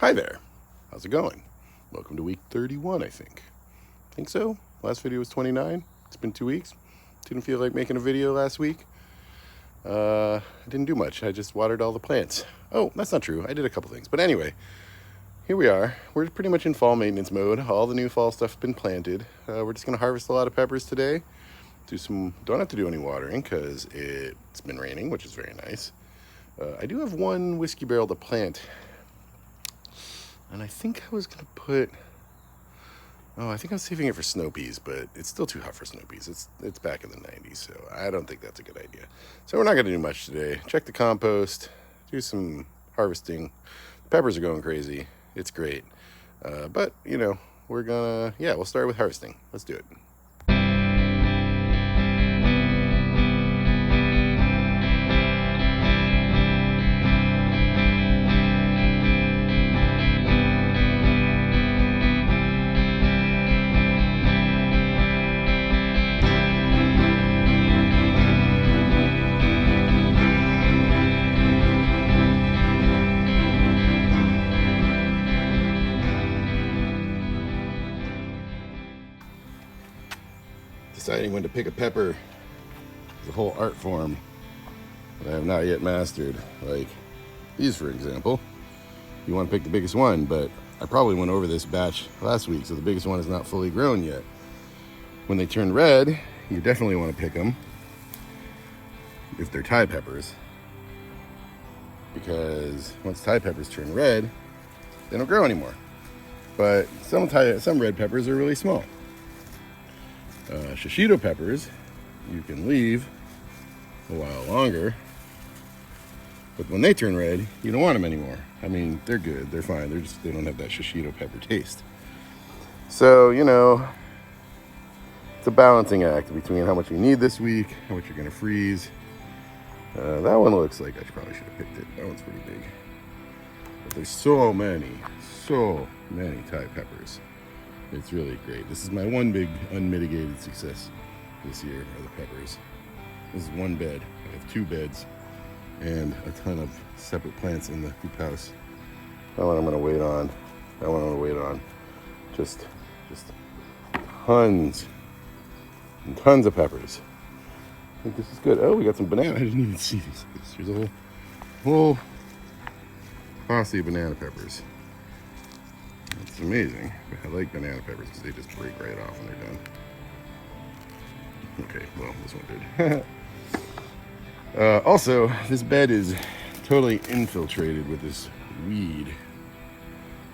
Hi there. How's it going? Welcome to week 31, I think. Think so? Last video was 29. It's been 2 weeks. Didn't feel like making a video last week. I didn't do much. I just watered all the plants. Oh, that's not true. I did a couple things. But anyway, here we are. We're pretty much in fall maintenance mode. All the new fall stuff has been planted. We're just going to harvest a lot of peppers today. Don't have to do any watering because it's been raining, which is very nice. I do have one whiskey barrel to plant. And I think I was going to put... I think I'm saving it for snow peas, but it's still too hot for snow peas. It's back in the 90s, so I don't think that's a good idea. So we're not going to do much today. Check the compost, do some harvesting. The peppers are going crazy. It's great. But, we'll start with harvesting. Let's do it. Deciding when to pick a pepper is a whole art form that I have not yet mastered. Like these, for example. You want to pick the biggest one, but I probably went over this batch last week, so the biggest one is not fully grown yet. When they turn red, you definitely want to pick them if they're Thai peppers, because once Thai peppers turn red, they don't grow anymore. But some red peppers are really small. Shishito peppers, you can leave a while longer, but when they turn red, you don't want them anymore. I mean, they're good, they're fine, they don't have that shishito pepper taste. So, it's a balancing act between how much you need this week, how much you're going to freeze. That one looks like I probably should have picked it. That one's pretty big. But there's so many Thai peppers. It's really great. This is my one big unmitigated success this year are the peppers. This is one bed. I have 2 beds and a ton of separate plants in the hoop house. That one I'm going to wait on. Just tons and tons of peppers. I think this is good. Oh, we got some banana. I didn't even see these. There's a whole posse of banana peppers. It's amazing. I like banana peppers because they just break right off when they're done. Okay, well, this one did. Also, this bed is totally infiltrated with this weed.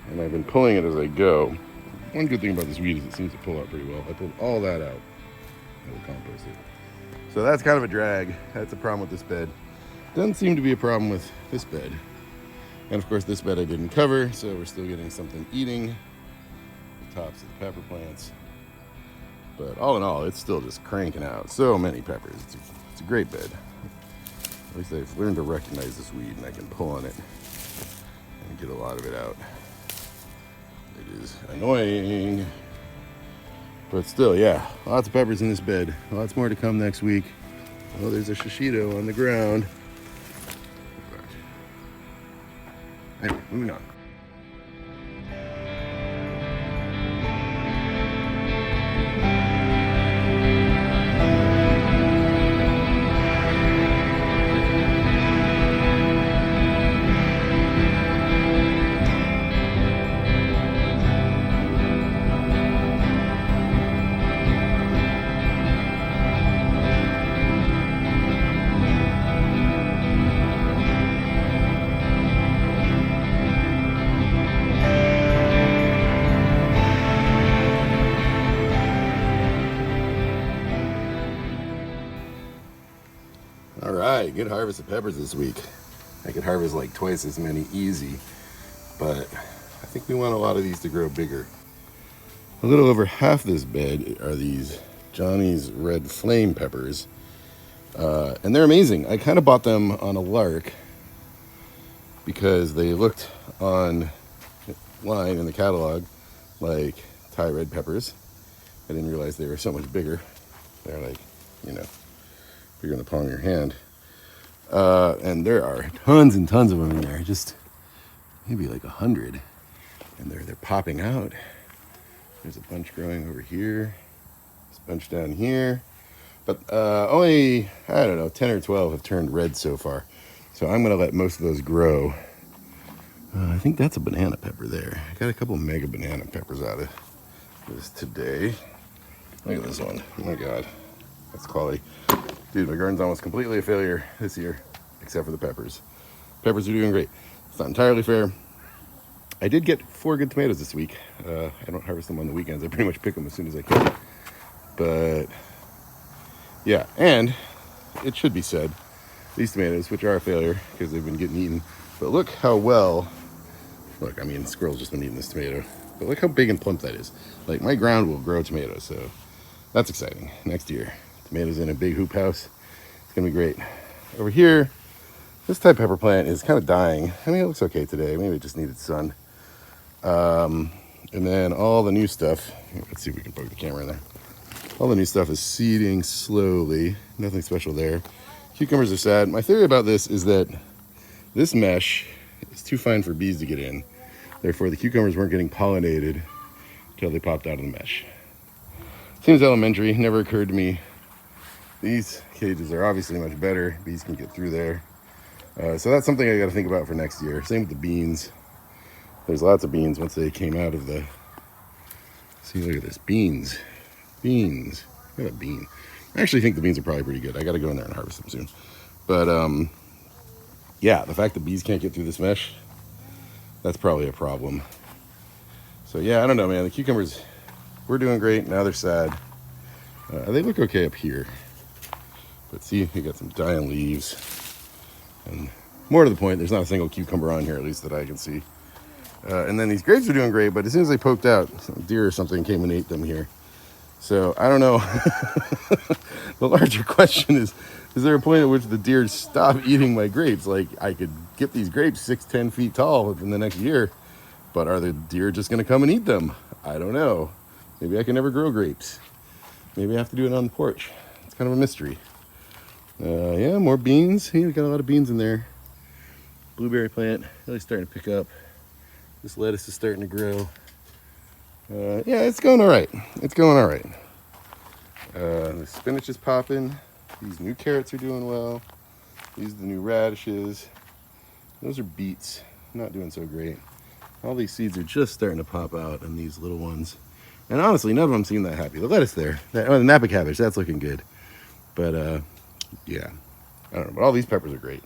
And I've been pulling it as I go. One good thing about this weed is it seems to pull out pretty well. I pulled all that out. I will compost it. So that's kind of a drag. That's a problem with this bed. Doesn't seem to be a problem with this bed. And of course this bed I didn't cover, so we're still getting something eating the tops of the pepper plants. But all in all, it's still just cranking out so many peppers. It's a great bed. At least I've learned to recognize this weed and I can pull on it and get a lot of it out. It is annoying. But still, yeah, lots of peppers in this bed. Lots more to come next week. Oh, there's a shishito on the ground. Anyway, moving on. All right, good harvest of peppers this week. I could harvest like twice as many easy, but I think we want a lot of these to grow bigger. A little over half this bed are these Johnny's Red Flame peppers, and they're amazing. I kind of bought them on a lark because they looked online in the catalog like Thai red peppers. I didn't realize they were so much bigger. They're like, bigger than the palm of your hand. And there are tons and tons of them in there, just maybe like 100. And they're popping out. There's a bunch growing over here. This bunch down here. But only, I don't know, 10 or 12 have turned red so far. So I'm going to let most of those grow. I think that's a banana pepper there. I got a couple mega banana peppers out of this today. Look at this one. Oh my God. That's quality. Dude, my garden's almost completely a failure this year, except for the peppers. Peppers are doing great. It's not entirely fair. I did get 4 good tomatoes this week. I don't harvest them on the weekends. I pretty much pick them as soon as I can. But yeah, and it should be said, these tomatoes, which are a failure because they've been getting eaten, but look how well, look, I mean, squirrels just been eating this tomato, but look how big and plump that is. Like, my ground will grow tomatoes, so that's exciting. Next year, tomatoes in a big hoop house. It's gonna be great. Over here, this Thai pepper plant is kind of dying. I mean, it looks okay today. Maybe it just needed sun. And then all the new stuff, let's see if we can poke the camera in there. All the new stuff is seeding slowly. Nothing special there. Cucumbers are sad. My theory about this is that this mesh is too fine for bees to get in. Therefore, the cucumbers weren't getting pollinated until they popped out of the mesh. Seems elementary, never occurred to me. These cages are obviously much better. Bees can get through there. So that's something I got to think about for next year. Same with the beans. There's lots of beans once they came out of the... See, look at this. Beans. Beans. Look at a bean. I actually think the beans are probably pretty good. I got to go in there and harvest them soon. But, yeah, the fact that bees can't get through this mesh, that's probably a problem. So, yeah, I don't know, man. The cucumbers, we're doing great. Now they're sad. They look okay up here. But see, you got some dying leaves. And more to the point, there's not a single cucumber on here, at least that I can see. And then these grapes are doing great, but as soon as they poked out, some deer or something came and ate them here. So I don't know. The larger question is there a point at which the deer stop eating my grapes? Like, I could get these grapes 6-10 feet tall within the next year, but are the deer just going to come and eat them? I don't know. Maybe I can never grow grapes. Maybe I have to do it on the porch. It's kind of a mystery. Yeah, more beans. Hey, we got a lot of beans in there. Blueberry plant really starting to pick up. This lettuce is starting to grow. Yeah, it's going all right. It's going all right. The spinach is popping. These new carrots are doing well. These are the new radishes. Those are beets. Not doing so great. All these seeds are just starting to pop out, and these little ones. And honestly, none of them seem that happy. The lettuce there, the Napa cabbage, that's looking good. But yeah, I don't know. But all these peppers are great.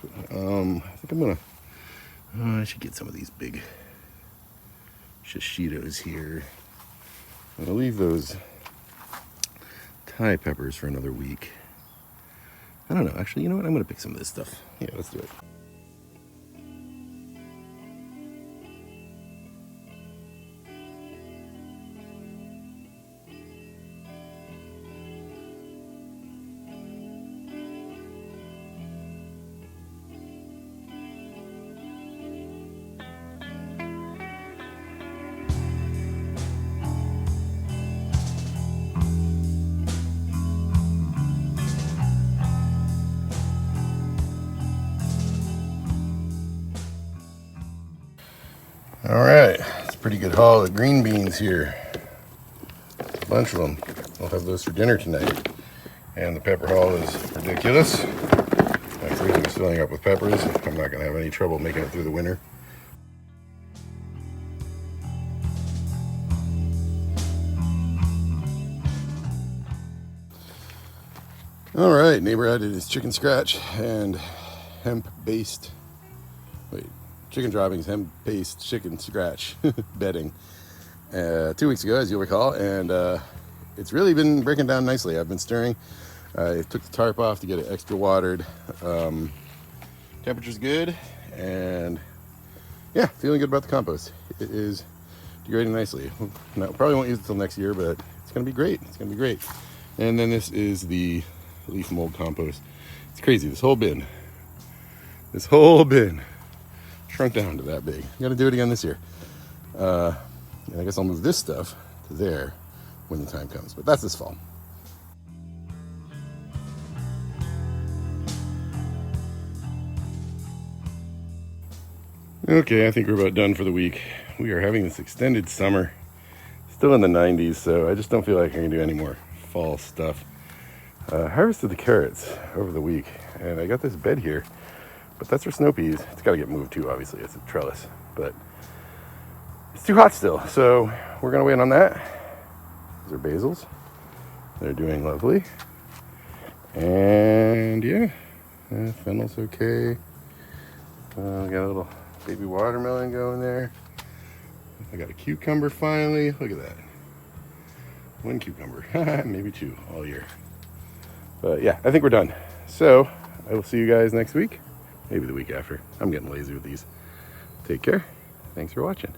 I think I'm gonna. I should get some of these big shishitos here. I'm gonna leave those Thai peppers for another week. I don't know. Actually, you know what? I'm gonna pick some of this stuff. Yeah, let's do it. All right, it's a pretty good haul of green beans here. A bunch of them. I'll have those for dinner tonight. And the pepper haul is ridiculous. My freezer is filling up with peppers. I'm not gonna have any trouble making it through the winter. All right, neighbor added his chicken scratch and hemp-based, chicken droppings, hemp-based chicken scratch bedding 2 weeks ago, as you'll recall, and it's really been breaking down nicely. I've been stirring. I took the tarp off to get it extra watered. Temperature's good, and yeah, feeling good about the compost. It is degrading nicely. Now, probably won't use it until next year, but it's gonna be great. It's gonna be great. And then this is the leaf mold compost. It's crazy. This whole bin shrunk down to that big. I'm gonna do it again this year. And I guess I'll move this stuff to there when the time comes, but that's this fall. Okay, I think we're about done for the week. We are having this extended summer. Still in the 90s, so I just don't feel like I can do any more fall stuff. Harvested the carrots over the week, and I got this bed here, but that's for snow peas. It's got to get moved too, obviously. It's a trellis, but it's too hot still, so we're going to wait on that. These are basils. They're doing lovely. And yeah, fennel's okay. Got a little baby watermelon going there. I got a cucumber finally. Look at that. One cucumber, maybe two all year. But yeah, I think we're done. So I will see you guys next week, maybe the week after. I'm getting lazy with these. Take care. Thanks for watching.